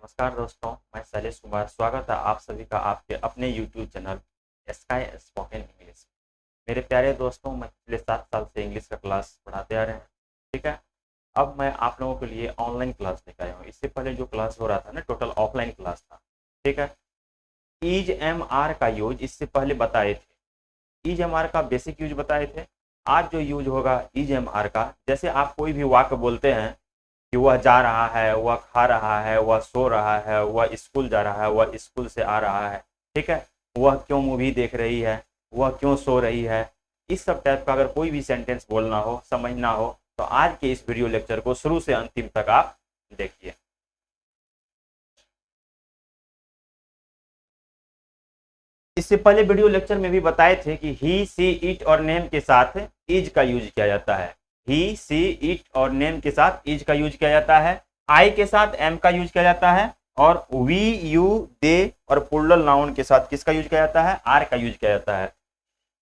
नमस्कार दोस्तों, मैं शैलेश कुमार। स्वागत है आप सभी का आपके अपने YouTube channel sky spoken English. मेरे प्यारे दोस्तों, मैं पिछले 7 साल से इंग्लिश का क्लास पढ़ाते आ रहे हैं। ठीक है। अब मैं आप लोगों के लिए ऑनलाइन क्लास लेकर आया हूँ। इससे पहले जो क्लास हो रहा था ना, टोटल ऑफलाइन क्लास था। ठीक है। ईज एम आर का यूज इससे पहले बताए थे। ईज एम आर का बेसिक यूज बताए थे। आज जो यूज होगा ईज एम आर का, जैसे आप कोई भी वाक्य बोलते हैं कि वह जा रहा है, वह खा रहा है, वह सो रहा है, वह स्कूल जा रहा है, वह स्कूल से आ रहा है। ठीक है। वह क्यों मूवी देख रही है, वह क्यों सो रही है। इस सब टाइप का अगर कोई भी सेंटेंस बोलना हो, समझना हो, तो आज के इस वीडियो लेक्चर को शुरू से अंतिम तक आप देखिए। इससे पहले वीडियो लेक्चर में भी बताए थे कि ही सी इट और नेम के साथ इज का यूज किया जाता है। ही सी इट और नेम के साथ इज का यूज किया जाता है। आई के साथ एम का यूज किया जाता है। और वी यू दे और प्लूरल नाउन के साथ किसका यूज किया जाता है? आर का यूज किया जाता है।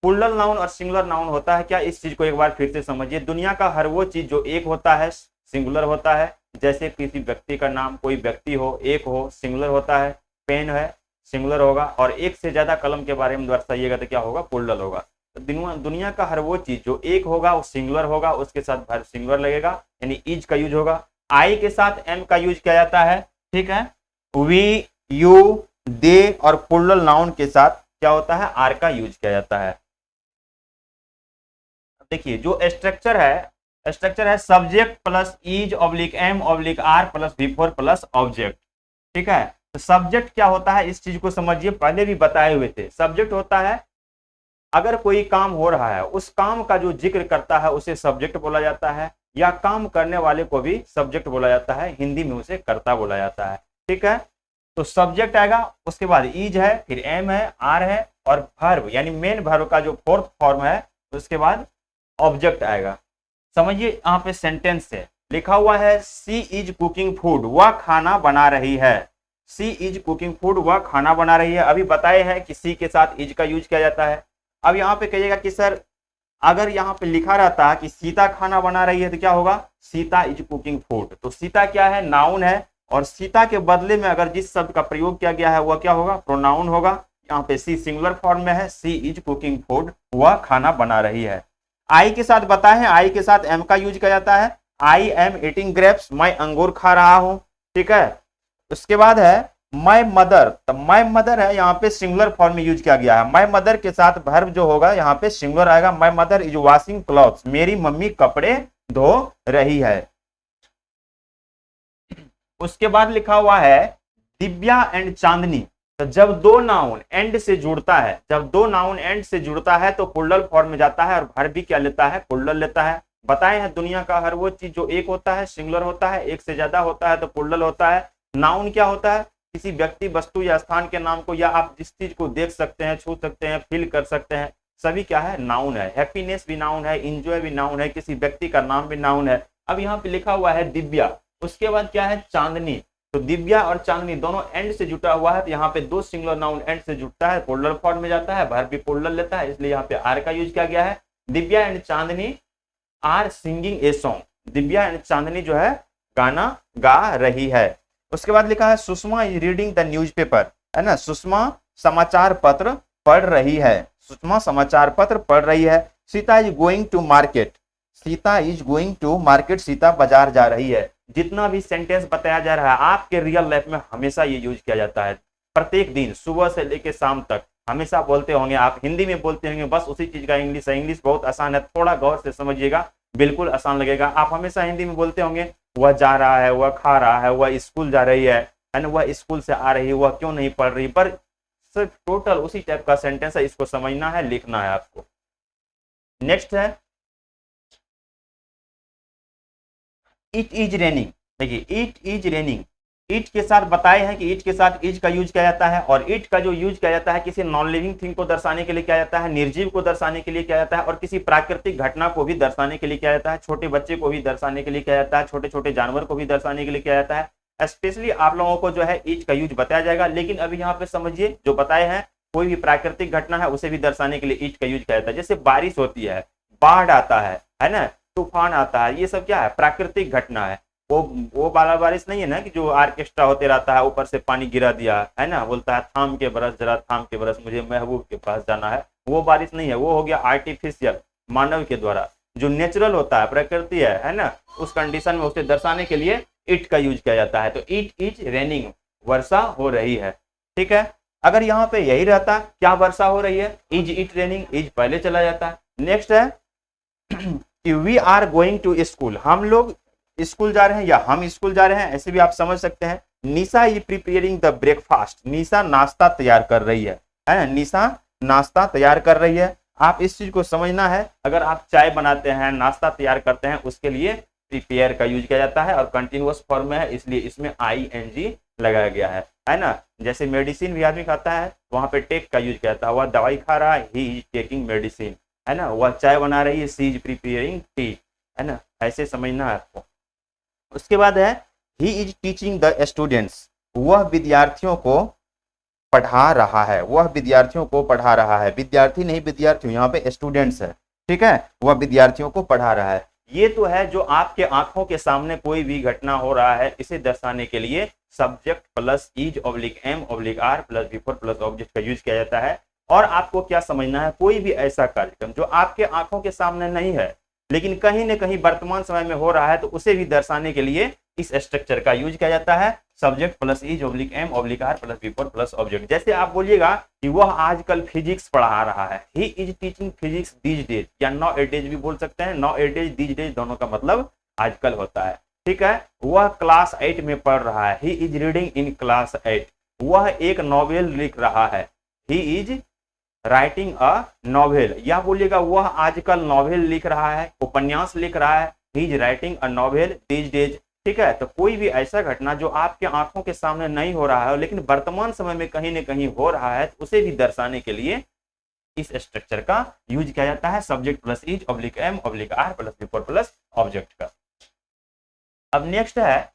प्लूरल नाउन और सिंगुलर नाउन होता है क्या, इस चीज को एक बार फिर से समझिए। दुनिया का हर वो चीज जो एक होता है सिंगुलर होता है। जैसे किसी व्यक्ति का नाम, कोई व्यक्ति हो, एक हो, सिंगुलर होता है। पेन है, सिंगुलर होगा। और एक से ज्यादा कलम के बारे में दर्शाइएगा तो क्या होगा? प्लूरल होगा। तो दुनिया का हर वो चीज जो एक होगा वो सिंगुलर होगा, उसके साथ वर्ब सिंगुलर लगेगा, यानी इज का यूज होगा। आई के साथ एम का यूज किया जाता है। ठीक है। वी यू दे और प्लूरल नाउन के साथ क्या होता है? आर का यूज किया जाता है। देखिए जो स्ट्रक्चर है subject plus is oblique am oblique are plus V four plus object. ठीक है। तो सब्जेक्ट क्या होता है, इस चीज को समझिए। पहले भी बताए हुए थे। सब्जेक्ट होता है अगर कोई काम हो रहा है, उस काम का जो जिक्र करता है उसे सब्जेक्ट बोला जाता है, या काम करने वाले को भी सब्जेक्ट बोला जाता है। हिंदी में उसे कर्ता बोला जाता है। ठीक है। तो सब्जेक्ट आएगा, उसके बाद इज है, फिर एम है, आर है, और वर्ब यानी मेन वर्ब का जो फोर्थ फॉर्म है, उसके बाद ऑब्जेक्ट आएगा। समझिए यहाँ पे सेंटेंस है लिखा हुआ है सी इज कुकिंग फूड, वह खाना बना रही है। सी इज कुकिंग फूड, वह खाना बना रही है। अभी बताए हैं कि सी के साथ इज का यूज किया जाता है। अब यहाँ पे कहिएगा कि सर अगर यहाँ पे लिखा रहता कि सीता खाना बना रही है तो क्या होगा? Sita is cooking food. तो सीता क्या है? नाउन है। और सीता के बदले में अगर जिस शब्द का प्रयोग किया गया है वह क्या होगा? प्रोनाउन होगा। यहाँ पे सी सिंगुलर फॉर्म में है, सी इज कुकिंग फूड, वह खाना बना रही है। आई के साथ बताए, आई के साथ एम का यूज किया जाता है। आई एम ईटिंग ग्रेप्स, मैं अंगूर खा रहा हूं। ठीक है। उसके बाद है माय मदर, तो माय मदर है, यहाँ पे सिंगुलर फॉर्म में यूज किया गया है। माय मदर के साथ वर्ब जो होगा यहाँ पे सिंगुलर आएगा। My mother is washing clothes, मेरी मम्मी कपड़े धो रही है। उसके बाद लिखा हुआ है दिव्या एंड चांदनी। तो जब दो नाउन एंड से जुड़ता है, जब दो नाउन एंड से जुड़ता है तो प्लूरल फॉर्म में जाता है, और वर्ब भी क्या लेता है? प्लूरल लेता है। बताए हैं दुनिया का हर वो चीज जो एक होता है सिंगुलर होता है, एक से ज्यादा होता है तो प्लूरल होता है। नाउन क्या होता है? किसी व्यक्ति, वस्तु या स्थान के नाम को, या आप जिस चीज को देख सकते हैं, छू सकते हैं, फील कर सकते हैं, सभी क्या है? नाउन है। हैप्पीनेस भी नाउन है, इंजॉय भी नाउन है, किसी व्यक्ति का नाम भी नाउन है। अब यहाँ पे लिखा हुआ है दिव्या, उसके बाद क्या है? चांदनी। तो दिव्या और चांदनी दोनों एंड से जुटा हुआ है, तो यहाँ पे दो सिंगुलर नाउन एंड से जुटता है, प्लूरल फॉर्म में जाता है, वर्ब भी प्लूरल लेता है, इसलिए यहाँ पे आर का यूज किया गया है। Divya and Chandni are singing a song, Divya and Chandni जो है गाना गा रही है। उसके बाद लिखा है Sushma is reading the newspaper, है ना, सुषमा समाचार पत्र पढ़ रही है, सुषमा समाचार पत्र पढ़ रही है। Sita is going to market, Sita is going to market, Sita बाजार जा रही है। जितना भी सेंटेंस बताया जा रहा है आपके रियल लाइफ में हमेशा ये यूज किया जाता है। प्रत्येक दिन सुबह से लेकर शाम तक हमेशा बोलते होंगे आप, हिंदी में बोलते होंगे, बस उसी चीज का इंग्लिश है। इंग्लिश बहुत आसान है, थोड़ा गौर से समझिएगा, बिल्कुल आसान लगेगा। आप हमेशा हिंदी में बोलते होंगे वह जा रहा है, वह खा रहा है, वह स्कूल जा रही है ना, वह स्कूल से आ रही है, वह क्यों नहीं पढ़ रही। पर सिर्फ टोटल उसी टाइप का सेंटेंस है, इसको समझना है, लिखना है आपको। नेक्स्ट है इट इज रेनिंग। देखिए इट इज रेनिंग, इट के साथ बताए हैं कि इट के साथ इज का यूज किया जाता है। और इट का जो यूज किया जाता है किसी नॉन लिविंग थिंग को दर्शाने के लिए किया जाता है, निर्जीव को दर्शाने के लिए किया जाता है, और किसी प्राकृतिक घटना को भी दर्शाने के लिए किया जाता है, छोटे बच्चे को भी दर्शाने के लिए किया जाता है, छोटे छोटे जानवर को भी दर्शाने के लिए किया जाता है। स्पेशली आप लोगों को जो है इज का यूज बताया जाएगा, लेकिन अभी यहाँ पे समझिए जो बताए हैं कोई भी प्राकृतिक घटना है उसे भी दर्शाने के लिए इज का यूज किया जाता है। जैसे बारिश होती है, बाढ़ आता है ना, तूफान आता है, ये सब क्या है? प्राकृतिक घटना है। वो वाला बारिश नहीं है ना कि जो ऑर्केस्ट्रा होते रहता है, ऊपर से पानी गिरा दिया है ना, बोलता है थाम के बरस, जरा थाम के बरस, मुझे महबूब के पास जाना है, वो बारिश नहीं है, वो हो गया आर्टिफिशियल, मानव के द्वारा। जो नेचुरल होता है, प्रकृति है ना, उस कंडीशन में उसे दर्शाने के लिए इट का यूज किया जाता है। तो इट इज रेनिंग, वर्षा हो रही है। ठीक है, अगर यहाँ पे यही रहता क्या वर्षा हो रही है, इज इट रेनिंग, इज पहले चला जाता है। नेक्स्ट है कि we are going to school, हम लोग स्कूल जा रहे हैं या हम स्कूल जा रहे हैं, ऐसे भी आप समझ सकते हैं। निशा इज प्रिपेयरिंग द ब्रेकफास्ट, निशा नाश्ता तैयार कर रही है ना, निशा नाश्ता तैयार कर रही है। आप इस चीज को समझना है, अगर आप चाय बनाते हैं, नाश्ता तैयार करते हैं, उसके लिए प्रिपेयर का यूज किया जाता है और कंटिन्यूअस फॉर्म में है, इसलिए इसमें ING लगाया गया है ना। जैसे मेडिसिन भी आदमी खाता है, वहां पे टेक का यूज किया जाता है, वह दवाई खा रहा है, ही इज टेकिंग मेडिसिन, है ना। वह चाय बना रही है, सी इज प्रिपेयरिंग टी, है ना, ऐसे समझना है आपको। उसके बाद है he is teaching the students, वह विद्यार्थियों को पढ़ा रहा है, वह विद्यार्थियों को पढ़ा रहा है, विद्यार्थी नहीं विद्यार्थियों, यहाँ पे स्टूडेंट्स है। ठीक है, वह विद्यार्थियों को पढ़ा रहा है। ये तो है जो आपके आंखों के सामने कोई भी घटना हो रहा है, इसे दर्शाने के लिए subject plus is oblique am oblique are plus V four plus object का यूज किया जाता है। और आपको क्या समझना है, कोई भी ऐसा कार्यक्रम जो आपके आंखों के सामने नहीं है लेकिन कहीं न कहीं वर्तमान समय में हो रहा है, तो उसे भी दर्शाने के लिए इस स्ट्रक्चर का यूज किया जाता है, subject plus is oblique am oblique are plus V four plus object. जैसे आप बोलिएगा कि वह आजकल फिजिक्स पढ़ा रहा है, he is teaching physics these days, या नाउ ए डेज भी बोल सकते हैं, now A days these days दोनों का मतलब आजकल होता है। ठीक है, वह क्लास 8 में पढ़ रहा है, he is reading in class 8, वह एक नॉवेल लिख रहा है, he is writing a novel, या बोलिएगा वह आजकल नॉवेल लिख रहा है, उपन्यास लिख रहा है, he is writing a novel these days. ठीक है, तो कोई भी ऐसा घटना जो आपके आंखों के सामने नहीं हो रहा है लेकिन वर्तमान समय में कहीं न कहीं हो रहा है, तो उसे भी दर्शाने के लिए इस स्ट्रक्चर का यूज किया जाता है, subject plus is oblique am oblique are plus V four plus object का। अब नेक्स्ट है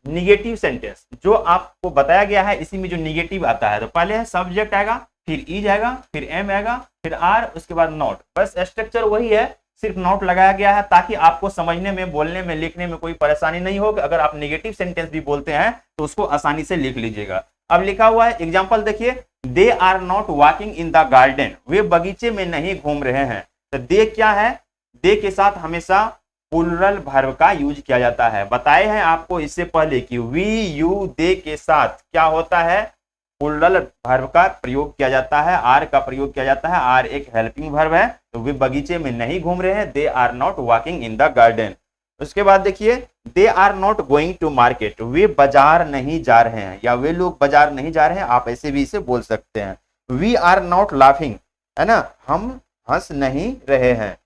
निगेटिव सेंटेंस, जो आपको बताया गया है, इसी में जो निगेटिव आता है, तो पहले है सब्जेक्ट आएगा, फिर इज आएगा, फिर एम आएगा, फिर आर, उसके बाद नॉट। बस स्ट्रक्चर वही है, सिर्फ नोट लगाया गया है ताकि आपको समझने में, बोलने में, लिखने में कोई परेशानी नहीं हो। अगर आप नेगेटिव सेंटेंस भी बोलते हैं तो उसको आसानी से लिख लीजिएगा। अब लिखा हुआ है एग्जांपल देखिए, they are not walking in the garden, वे बगीचे में नहीं घूम रहे हैं। तो दे क्या है, दे के साथ हमेशा प्लूरल वर्ब का यूज किया जाता है। बताए हैं आपको इससे पहले कि वी यू दे के साथ क्या होता है, प्लूरल वर्ब का प्रयोग किया जाता है, आर का प्रयोग किया जाता है। आर एक हेल्पिंग वर्ब है, तो वे बगीचे में नहीं घूम रहे हैं, they are not walking in the garden. उसके बाद देखिए, they are not going to market, वे बाजार नहीं जा रहे हैं, या वे लोग बाजार नहीं जा रहे हैं, आप ऐसे भी इसे बोल सकते हैं। वी आर नॉट लाफिंग, है ना, हम हंस नहीं रहे हैं।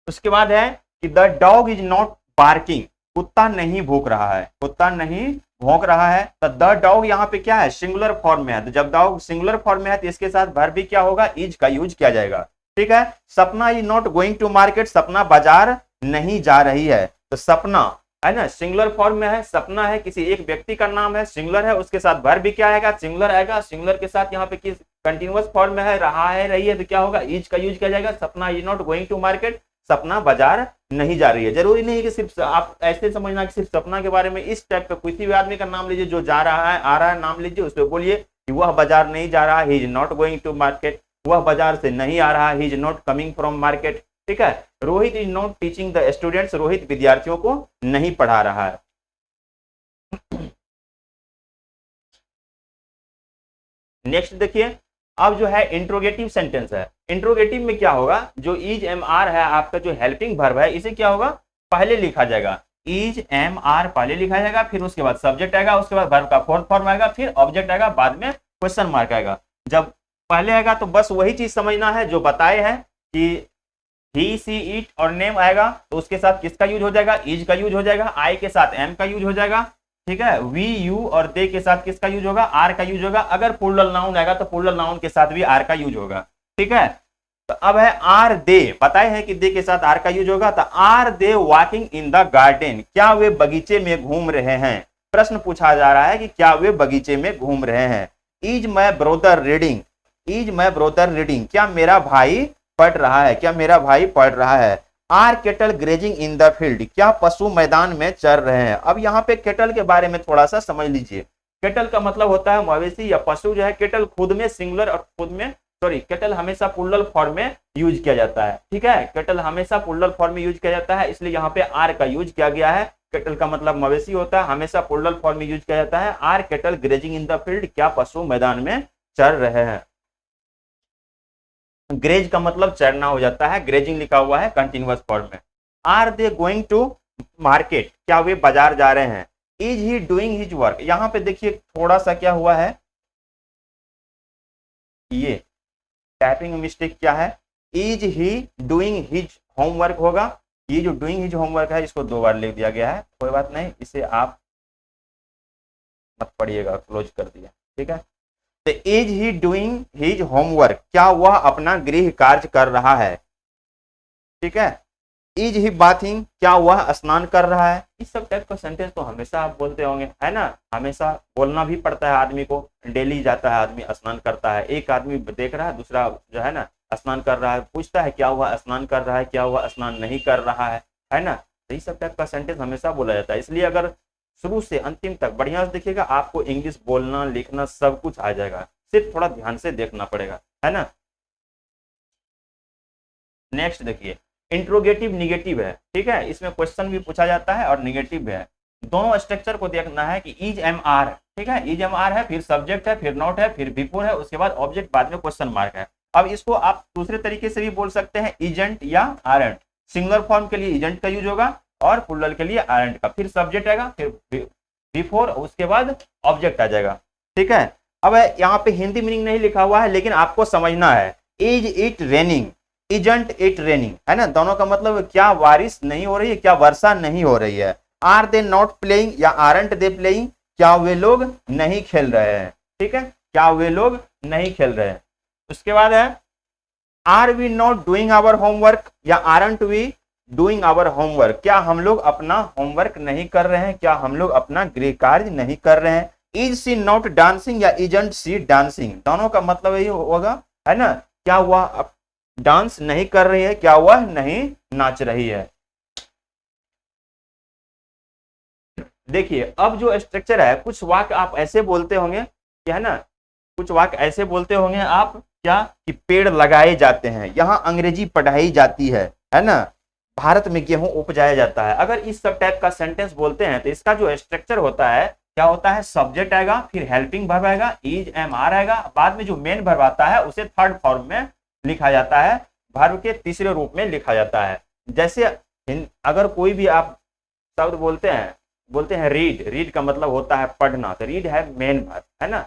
उसके बाद है कि the dog is not barking, कुत्ता नहीं भौंक रहा है, कुत्ता नहीं भौंक रहा है। तो द डॉग यहाँ पे क्या है, सिंगुलर फॉर्म में है, तो जब डॉग सिंगुलर फॉर्म में है तो इसके साथ वर्ब भी क्या होगा, इज का यूज किया जाएगा। ठीक है, Sapna is not going to market, Sapna बाजार नहीं जा रही है। तो सपना है ना, सिंगुलर फॉर्म में है, सपना है किसी एक व्यक्ति का नाम है, सिंगुलर है, उसके साथ वर्ब भी क्या आएगा, सिंगुलर आएगा। सिंगुलर के साथ यहाँ पे किस कंटिन्यूअस फॉर्म में है, रहा है, रही है, तो क्या होगा, इज का यूज किया जाएगा। Sapna is not going to market, Sapna बाजार नहीं जा रही है। जरूरी नहीं कि सिर्फ आप ऐसे समझना कि सिर्फ सपना के बारे में, इस टाइप का किसी भी आदमी का नाम लीजिए जो जा रहा है, आ रहा है, नाम लीजिए, उस पर बोलिए कि वह बाजार नहीं जा रहा, he is not going to market, वह बाजार से नहीं आ रहा, he is not coming from market. ठीक है, Rohit is not teaching the students, Rohit विद्यार्थियों को नहीं पढ़ा रहा है। नेक्स्ट देखिए, अब जो है इंट्रोगेटिव सेंटेंस है। इंट्रोगेटिव में क्या होगा, जो इज एम आर है आपका जो हेल्पिंग वर्ब है, इसे क्या होगा, पहले लिखा जाएगा, इज एम आर पहले लिखा जाएगा, फिर उसके बाद सब्जेक्ट आएगा, उसके बाद वर्ब का फोर्थ फॉर्म आएगा, फिर ऑब्जेक्ट आएगा, बाद में क्वेश्चन मार्क आएगा। जब पहले आएगा तो बस वही चीज समझना है जो बताए हैं कि ही सी इट और नेम आएगा, तो उसके साथ किसका यूज हो जाएगा, इज का यूज हो जाएगा, आई के साथ एम का यूज हो जाएगा। ठीक है, वी यू और दे के साथ किसका यूज होगा, आर का यूज होगा। अगर प्लूरल नाउन आएगा तो प्लूरल नाउन के साथ भी आर का यूज होगा। ठीक है, तो अब है आर दे, बताए हैं कि दे के साथ आर का यूज होगा। तो are they walking in the garden, क्या वे बगीचे में घूम रहे हैं। प्रश्न पूछा जा रहा है कि क्या वे बगीचे में घूम रहे हैं। Is my brother reading, is my brother reading, क्या मेरा भाई पढ़ रहा है, क्या मेरा भाई पढ़ रहा है। Are cattle grazing in the field, क्या पशु मैदान में चर रहे हैं। अब यहाँ पे केटल के बारे में थोड़ा सा समझ लीजिए। केटल का मतलब होता है मवेशी या पशु जो है। केटल खुद में सिंगुलर और खुद में केटल हमेशा प्लुरल फॉर्म में यूज किया जाता है। ठीक है, केटल हमेशा प्लुरल फॉर्म में यूज किया जाता है, इसलिए यहाँ पे आर का यूज किया गया है। केटल का मतलब मवेशी होता है, हमेशा प्लुरल फॉर्म में यूज किया जाता है। Are cattle grazing in the field, क्या पशु मैदान में चर रहे हैं। ग्रेज का मतलब चरना हो जाता है, ग्रेजिंग लिखा हुआ है कंटिन्यूअस फॉर्म में। Are they going to market, क्या वे बाजार जा रहे हैं। Is he doing his work, यहां पे देखिए थोड़ा सा क्या हुआ है, ये टाइपिंग मिस्टेक क्या है। Is he doing his homework होगा, ये जो डूइंग हिज होमवर्क है इसको 2 बार लिख दिया गया है, कोई बात नहीं, इसे आप मत पढ़िएगा, क्लोज कर दिया। ठीक है, तो is he doing his homework, क्या वह अपना गृह कार्य कर रहा है। ठीक है, इज ही बाथिंग, क्या वह स्नान कर रहा है। इस सब टाइप का सेंटेंस तो हमेशा आप बोलते होंगे, है ना, हमेशा बोलना भी पड़ता है आदमी को। डेली जाता है आदमी, स्नान करता है, एक आदमी देख रहा है, दूसरा जो है ना स्नान कर रहा है, पूछता है क्या हुआ स्नान कर रहा है, क्या हुआ स्नान नहीं कर रहा है ना। तो इस सब टाइप का सेंटेंस हमेशा बोला जाता है। इसलिए अगर शुरू से अंतिम तक बढ़िया से देखिएगा, आपको इंग्लिश बोलना लिखना सब कुछ आ जाएगा, सिर्फ थोड़ा ध्यान से देखना पड़ेगा, है ना। नेक्स्ट देखिए, इंट्रोगेटिव निगेटिव है। ठीक है, इसमें क्वेश्चन भी पूछा जाता है और निगेटिव भी है। दोनों स्ट्रक्चर को देखना है कि इज एम आर है। ठीक है, इज एम आर है, फिर सब्जेक्ट है, फिर नॉट है, फिर बिफोर है, उसके बाद ऑब्जेक्ट, बाद में क्वेश्चन मार्क है। अब इसको आप दूसरे तरीके से भी बोल सकते हैं, इजेंट या आरेंट। सिंगुलर फॉर्म के लिए इजेंट का यूज होगा और प्लुरल के लिए आरेंट का, फिर सब्जेक्ट आएगा, फिर बिफोर, उसके बाद ऑब्जेक्ट आ जाएगा। ठीक है, अब यहाँ पे हिंदी मीनिंग नहीं लिखा हुआ है, लेकिन आपको समझना है। Is it raining, isn't it raining, है ना, दोनों का मतलब क्या बारिश नहीं हो रही है, क्या वर्षा नहीं हो रही है। आर दे नॉट प्लेइंग या आरंट दे प्लेइंग, क्या वे लोग नहीं खेल रहे हैं। ठीक है, क्या वे लोग नहीं खेल रहे हैं। उसके बाद है, are we not doing our homework या aren't we doing our homework, क्या हम लोग अपना होमवर्क नहीं कर रहे हैं, क्या हम लोग अपना गृह कार्य नहीं कर रहे हैं। इज सी नॉट डांसिंग या इजंट सी डांसिंग, दोनों का मतलब यही होगा, है ना, क्या वह डांस नहीं कर रही है, क्या वह नहीं नाच रही है। देखिए अब जो स्ट्रक्चर है, कुछ वाक्य आप ऐसे बोलते होंगे, क्या है ना, कुछ वाक्य ऐसे बोलते होंगे आप, क्या कि पेड़ लगाए जाते हैं, यहाँ अंग्रेजी पढ़ाई जाती है ना, भारत में गेहूं उपजाया जाता है। अगर इस सब टाइप का सेंटेंस बोलते हैं तो इसका जो स्ट्रक्चर होता है, क्या होता है, सब्जेक्ट आएगा, फिर हेल्पिंग वर्ब आएगा, इज एम आर आएगा, बाद में जो मेन वर्ब आता है उसे थर्ड फॉर्म में लिखा जाता है, वर्ब के तीसरे रूप में लिखा जाता है। जैसे अगर कोई भी आप शब्द बोलते हैं रीड, रीड का मतलब होता है पढ़ना, तो रीड है मेन वर्ब, है ना।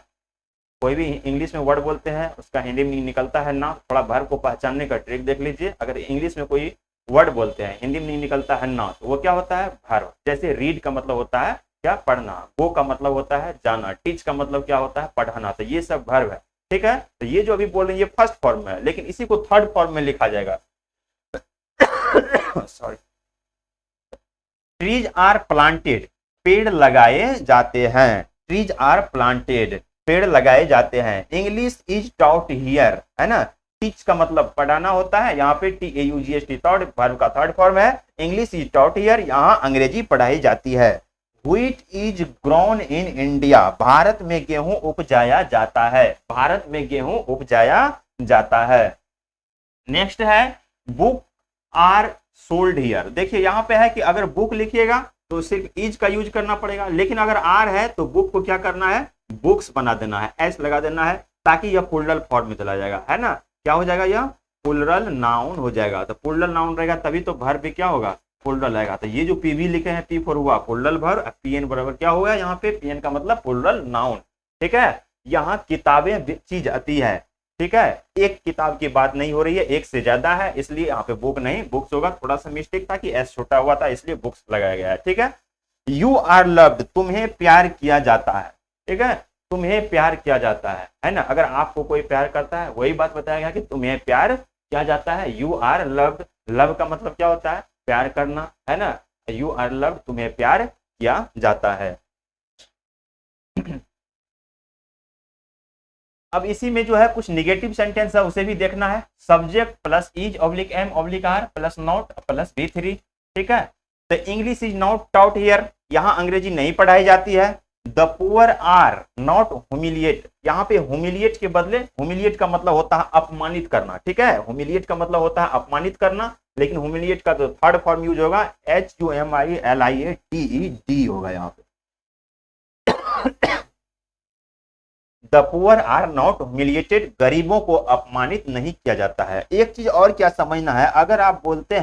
कोई भी इंग्लिश में वर्ड बोलते हैं उसका हिंदी में निकलता है ना, थोड़ा वर्ब को पहचानने का ट्रिक देख लीजिए। अगर इंग्लिश में कोई वर्ड बोलते हैं हिंदी में निकलता है ना, तो वो क्या होता है, वर्ब। जैसे रीड का मतलब होता है क्या, पढ़ना, गो का मतलब होता है जाना, टीच का मतलब क्या होता है, पढ़ाना, तो ये सब वर्ब है। ठीक है, तो ये जो अभी बोल रहे हैं ये फर्स्ट फॉर्म में है, लेकिन इसी को थर्ड फॉर्म में लिखा जाएगा। सॉरी, ट्रीज आर प्लांटेड, पेड़ लगाए जाते हैं, ट्रीज आर प्लांटेड, पेड़ लगाए जाते हैं। इंग्लिश इज टॉट हियर, है ना, टीच का मतलब पढ़ाना होता है, यहाँ पे TAUGHT थर्ड वर्ब का थर्ड फॉर्म है। इंग्लिश इज टॉट हियर, यहाँ अंग्रेजी पढ़ाई जाती है। Wheat is grown in India, Bharat में गेहूं उपजाया जाता है, भारत में गेहूं उपजाया जाता है। नेक्स्ट है, बुक आर सोल्ड हियर। देखिए यहाँ पे है कि अगर बुक लिखिएगा तो सिर्फ इज का यूज करना पड़ेगा, लेकिन अगर आर है तो बुक को क्या करना है, बुक्स बना देना है, एस लगा देना है, ताकि यह प्लुरल फॉर्म में चला जाएगा, है ना। क्या हो जाएगा, यह प्लुरल नाउन हो जाएगा। तो प्लुरल नाउन रहेगा तभी तो वर्ब भी क्या होगा, प्लुरल आएगा। तो ये जो पीवी लिखे हैं पी फॉर हुआ प्लुरल वर्ब, पीएन बराबर क्या होगा, यहाँ पे पीएन का मतलब प्लुरल नाउन। ठीक है, यहाँ किताबें चीज आती है। ठीक है, एक किताब की बात नहीं हो रही है, एक से ज्यादा है, इसलिए यहाँ पे बुक नहीं बुक्स होगा। थोड़ा सा मिस्टेक था कि एस छोटा हुआ था, इसलिए बुक्स लगाया गया है। ठीक है, यू आर लव्ड, तुम्हें प्यार किया जाता है। ठीक है, तुम्हें प्यार किया जाता है ना। अगर आपको कोई प्यार करता है वही बात बताया गया कि तुम्हें प्यार किया जाता है। यू आर लव्ड, लव का मतलब क्या होता है, प्यार करना, है ना। यू आर लव्ड, तुम्हें प्यार किया जाता है। अब इसी में जो है कुछ निगेटिव सेंटेंस है उसे भी देखना है। Subject plus is oblique am oblique are plus not plus V3, ठीक है। तो English is not taught here, यहाँ अंग्रेजी नहीं पढ़ाई जाती है। The poor are not humiliate, यहाँ पे ह्यूमिलिएट के बदले, ह्यूमिलिएट का मतलब होता है अपमानित करना, ठीक है, ह्यूमिलिएट का मतलब होता है अपमानित करना, लेकिन ह्यूमिलिएट का जो थर्ड फॉर्म यूज होगा HUMILIATED होगा यहाँ पे। The poor are not humiliated, गरीबों को अपमानित नहीं किया जाता है। एक चीज और क्या समझना है, अगर आप बोलते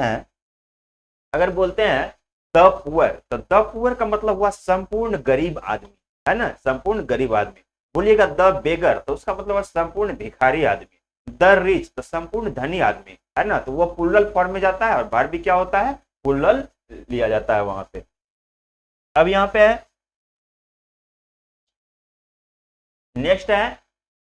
हैं द पुअर, तो द पुअर का मतलब हुआ संपूर्ण गरीब आदमी, है ना, संपूर्ण गरीब आदमी। बोलिएगा द बेगर, तो उसका मतलब हुआ संपूर्ण भिखारी आदमी। द रिच, तो संपूर्ण धनी आदमी, है ना, तो वो प्लूरल फॉर्म में जाता है और वर्ब भी क्या होता है, प्लूरल लिया जाता है वहां पे। अब यहाँ पे है नेक्स्ट है,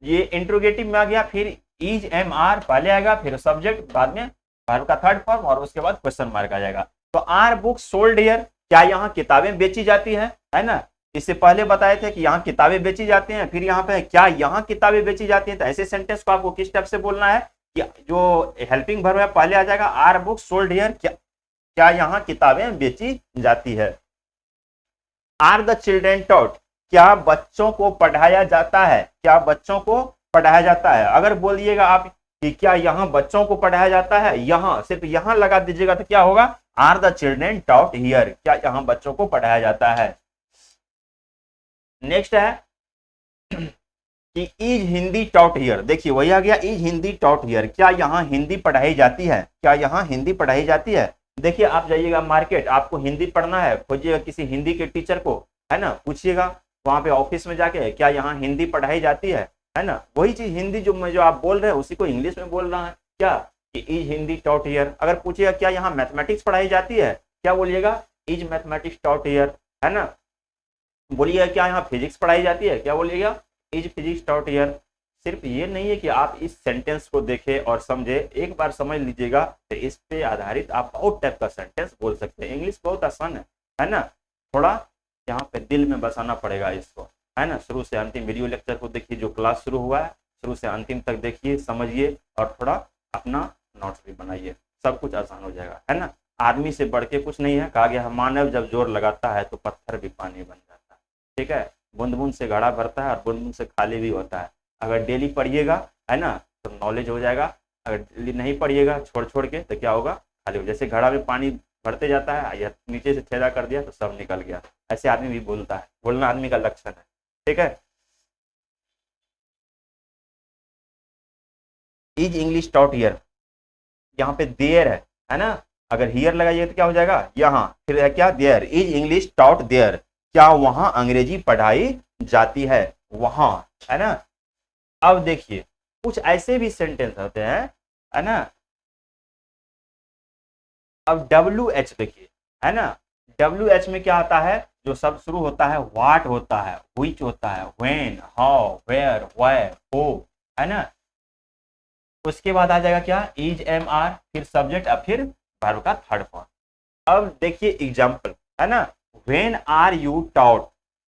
ये इंट्रोगेटिव में आ गया, फिर इज एम आर पहले आएगा, फिर सब्जेक्ट बाद में वर्ब का थर्ड फॉर्म, और उसके बाद क्वेश्चन मार्क आ जाएगा। तो आर बुक्स सोल्ड हियर, क्या यहाँ किताबें बेची जाती है ना। इससे पहले बताए थे कि यहाँ किताबें बेची जाती हैं, फिर यहाँ पे क्या यहाँ किताबें बेची जाती हैं। तो ऐसे सेंटेंस को आपको किस टाइप से बोलना है कि जो हेल्पिंग वर्ब है पहले आ जाएगा आर बुक्स सोल्ड हियर, क्या यहाँ किताबें बेची जाती है। आर द चिल्ड्रेन टॉट, क्या बच्चों को पढ़ाया जाता है, क्या बच्चों को पढ़ाया जाता है। अगर बोलिएगा आप कि क्या यहाँ बच्चों को पढ़ाया जाता है, यहाँ सिर्फ यहाँ लगा दीजिएगा तो क्या होगा, are the children taught here, क्या यहाँ बच्चों को पढ़ाया जाता है। नेक्स्ट है कि इज हिंदी टॉट हियर, देखिए वही आ गया इज हिंदी टॉट हियर, क्या यहाँ हिंदी पढ़ाई जाती है, क्या यहाँ हिंदी पढ़ाई जाती है। देखिए आप जाइएगा मार्केट, आपको हिंदी पढ़ना है, खोजिएगा किसी हिंदी के टीचर को, है ना, पूछिएगा वहां पे ऑफिस में जाके क्या यहाँ हिंदी पढ़ाई जाती है ना। वही चीज हिंदी जो आप बोल रहे हैं उसी को इंग्लिश में बोल रहा है, क्या कि इज हिंदी टॉट हियर। अगर पूछिएगा क्या यहाँ मैथमेटिक्स पढ़ाई जाती है, क्या बोलिएगा, इज मैथमेटिक्स टॉट हियर, है ना। बोलिएगा क्या यहाँ फिजिक्स पढ़ाई जाती है, क्या बोलिएगा, इज फिजिक्स टॉट हियर। सिर्फ ये नहीं है कि आप इस सेंटेंस को देखें और समझे, एक बार समझ लीजिएगा तो इस पे आधारित आप बहुत टाइप का सेंटेंस बोल सकते हैं। इंग्लिश बहुत आसान है ना, थोड़ा यहाँ पे दिल में बसाना पड़ेगा इसको, है ना। शुरू से अंतिम वीडियो लेक्चर को देखिए, जो क्लास शुरू हुआ है शुरू से अंतिम तक देखिए, समझिए और थोड़ा अपना नोट्स भी बनाइए, सब कुछ आसान हो जाएगा, है ना। आदमी से बढ़ के कुछ नहीं है, कहा गया मानव जब जोर लगाता है तो पत्थर भी पानी बन जाता है, ठीक है। बूंद बूंद से घड़ा भरता है और बूंद बूंद से खाली भी होता है। अगर डेली पढ़िएगा, है ना, तो नॉलेज हो जाएगा। अगर डेली नहीं पढ़िएगा छोड़ छोड़ के तो क्या होगा, खाली हो। जैसे घड़ा में पानी भरते जाता है या नीचे से छेदा कर दिया तो सब निकल गया, ऐसे आदमी भी बोलता है, बोलना आदमी का लक्षण है, ठीक है। इज इंग्लिश टॉट हियर, यहाँ पे देयर है ना, अगर हियर लगाइए तो क्या हो जाएगा यहाँ, फिर है क्या there, is English taught there, क्या वहां अंग्रेजी पढ़ाई जाती है, वहां, है ना। अब देखिए कुछ ऐसे भी सेंटेंस होते हैं, है ना। अब WH देखिए, है ना, WH में क्या आता है, जो सब शुरू होता है व्हाट होता है, व्हिच होता है, when, how, where, why, who, है ना। उसके बाद आ जाएगा क्या, इज एम आर, फिर सब्जेक्ट, अब फिर वर्ब का थर्ड फॉर्म। अब देखिए एग्जांपल, है ना, व्हेन आर यू टॉट,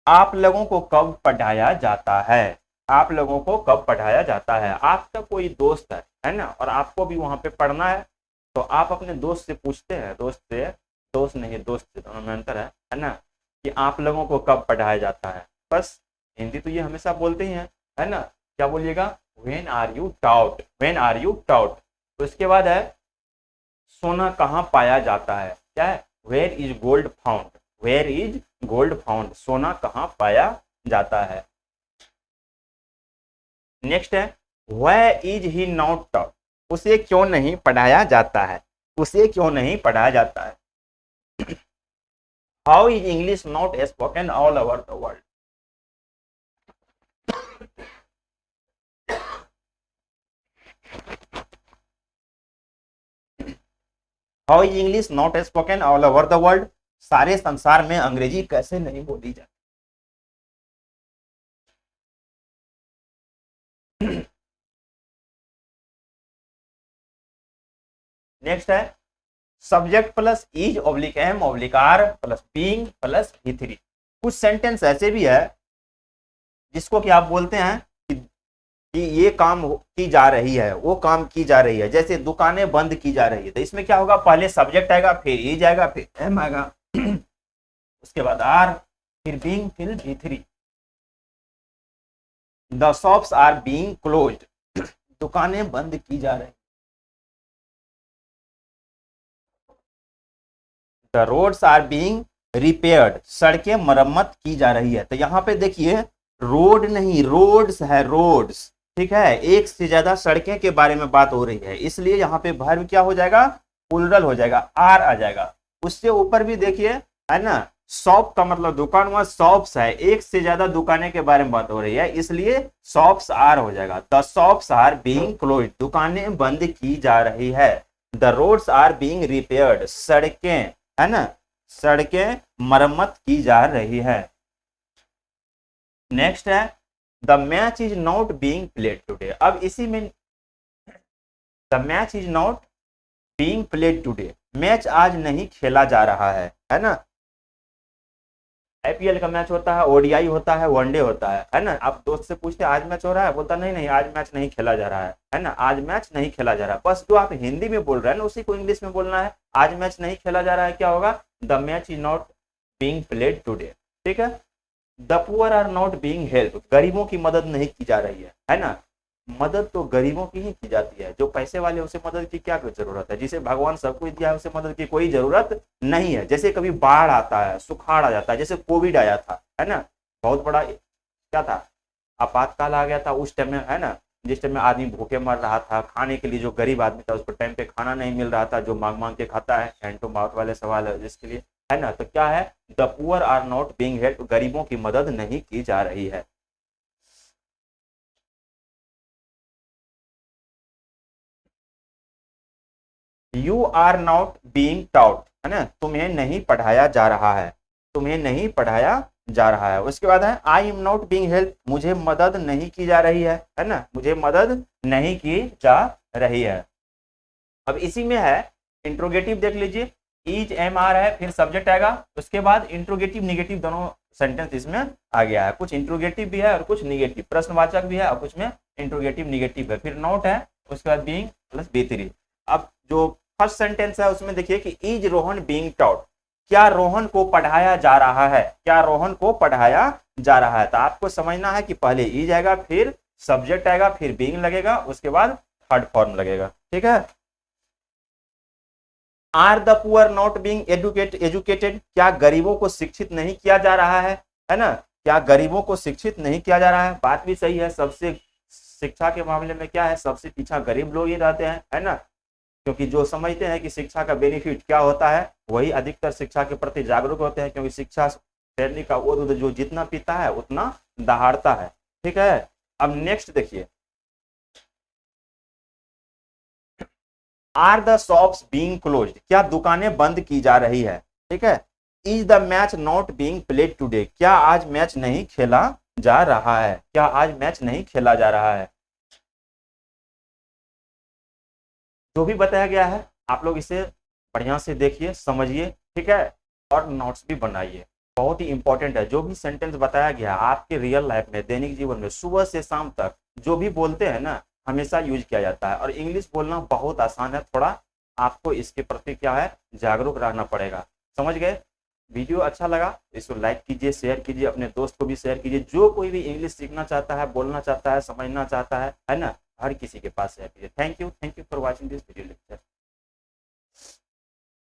आप लोगों को कब पढ़ाया जाता है, आप लोगों को कब पढ़ाया जाता है। आपका कोई दोस्त है ना, और आपको भी वहां पे पढ़ना है, तो आप अपने दोस्त से पूछते हैं, दोस्त से दोनों में अंतर है ना, कि आप लोगों को कब पढ़ाया जाता है। बस हिंदी तो ये हमेशा बोलते ही है ना, क्या बोलिएगा, when are you taught, when are you taught. तो इसके बाद है सोना कहाँ पाया जाता है, क्या है, where is gold found, where is gold found, सोना कहाँ पाया जाता है। नेक्स्ट है why is he not taught, उसे क्यों नहीं पढ़ाया जाता है, उसे क्यों नहीं पढ़ाया जाता है। How is English not spoken all over the world, how is English not spoken all over the world, सारे संसार में अंग्रेजी कैसे नहीं बोली जाती। नेक्स्ट है subject plus is oblique am oblique are plus being plus V3। कुछ सेंटेंस ऐसे भी है जिसको कि आप बोलते हैं कि कि ये काम की जा रही है, वो काम की जा रही है। जैसे दुकानें बंद की जा रही है, तो इसमें क्या होगा, पहले सब्जेक्ट आएगा, फिर इज आएगा, फिर एम आएगा, उसके बाद आर, फिर बीइंग, फिर V three. The shops are being closed, दुकानें बंद की जा रही। The roads are being repaired, सड़कें मरम्मत की जा रही है। तो यहाँ पे देखिए रोड नहीं, रोड्स है, रोड्स, ठीक है। एक से ज्यादा सड़कें के बारे में बात हो रही है, इसलिए यहाँ पे वर्ब क्या हो जाएगा, प्लूरल हो जाएगा, आर आ जाएगा। उससे ऊपर भी देखिए, है ना, शॉप का मतलब दुकान, वहां शॉप्स है, एक से ज्यादा दुकानें के बारे में बात हो रही है, इसलिए शॉप्स आर हो जाएगा। The shops are being closed, दुकानें बंद की जा रही है। The roads are being repaired, सड़कें, है ना, सड़कें मरम्मत की जा रही है। नेक्स्ट है the match is not being played today. अब इसी में the match is not being played today, match आज नहीं खेला जा रहा है ना। आईपीएल का मैच होता है, ओडीआई होता है, वनडे होता है ना। आप दोस्त से पूछते आज मैच हो रहा है, बोलता नहीं नहीं आज मैच नहीं खेला जा रहा है ना, आज मैच नहीं खेला जा रहा है। बस जो आप हिंदी में बोल रहे हैं ना, उसी को इंग्लिश में बोलना है, आज मैच नहीं खेला जा रहा है, क्या होगा, the match is not being played today, ठीक है। The poor are not being help, गरीबों की मदद नहीं की जा रही है ना। मदद तो गरीबों की ही की जाती है, जो पैसे वाले उसे मदद की क्या जरूरत है, जिसे भगवान सब कुछ दिया है उसे मदद की कोई जरूरत नहीं है। जैसे कभी बाढ़ आता है, सुखाड़ आ जाता है, जैसे कोविड आया था, है ना, बहुत बड़ा क्या था, आपातकाल आ गया था उस टाइम में, है ना, जिस टाइम में आदमी भूखे मर रहा था, खाने के लिए जो गरीब आदमी था उसको टाइम पे खाना नहीं मिल रहा था, जो मांग मांग के खाता है, हैंड टू माउथ वाले सवाल है जिसके लिए, है ना। तो क्या है, the poor are not being help, गरीबों की मदद नहीं की जा रही है। You are not being taught, है ना, तुम्हें नहीं पढ़ाया जा रहा है, तुम्हें नहीं पढ़ाया जा रहा है। उसके बाद है I am not being help, मुझे मदद नहीं की जा रही है ना, मुझे मदद नहीं की जा रही है। अब इसी में है इंट्रोगेटिव, देख लीजिए, इज एम आर है, फिर सब्जेक्ट आएगा, उसके बाद इंट्रोगेटिव निगेटिव दोनों सेंटेंस इसमें आ गया है। कुछ इंट्रोगेटिव भी है और कुछ निगेटिव, प्रश्नवाचक भी है और कुछ में इंट्रोगेटिव निगेटिव है, फिर नॉट है, उसके बाद बीइंग प्लस बी थ्री। अब जो फर्स्ट सेंटेंस है उसमें देखिए कि इज रोहन बीइंग टॉट, क्या रोहन को पढ़ाया जा रहा है, क्या रोहन को पढ़ाया जा रहा है। तो आपको समझना है कि पहले इज आएगा, फिर सब्जेक्ट आएगा, फिर बीइंग लगेगा, उसके बाद थर्ड फॉर्म लगेगा, ठीक है। Are the poor not being educated, क्या गरीबों को शिक्षित नहीं किया जा रहा है ना, क्या गरीबों को शिक्षित नहीं किया जा रहा है। बात भी सही है, सबसे शिक्षा के मामले में क्या है, सबसे पीछा गरीब लोग ही रहते हैं, है ना, क्योंकि जो समझते हैं कि शिक्षा का बेनिफिट क्या होता है, वही अधिकतर शिक्षा के प्रति जागरूक होते हैं, क्योंकि शिक्षा शैली का वो दूध जो जितना पीता है उतना दहाड़ता है, ठीक है। अब नेक्स्ट देखिए, are the shops being closed, क्या दुकानें बंद की जा रही है, ठीक है। Is the match not being played today, क्या आज मैच नहीं खेला जा रहा है, क्या आज मैच नहीं खेला जा रहा है। जो भी बताया गया है आप लोग इसे बढ़िया से देखिए, समझिए, ठीक है, और नोट्स भी बनाइए, बहुत ही इंपॉर्टेंट है। जो भी सेंटेंस बताया गया आपके रियल लाइफ में, दैनिक जीवन में, सुबह से शाम तक जो भी बोलते हैं ना, हमेशा यूज किया जाता है। और इंग्लिश बोलना बहुत आसान है, थोड़ा आपको इसके प्रति क्या है, जागरूक रहना पड़ेगा, समझ गए। वीडियो अच्छा लगा इसको लाइक कीजिए, शेयर कीजिए, अपने दोस्त को भी शेयर कीजिए। जो कोई भी इंग्लिश सीखना चाहता है, बोलना चाहता है, समझना चाहता है ना, हर किसी के पास शेयर कीजिए। Thank you for watching this video lecture.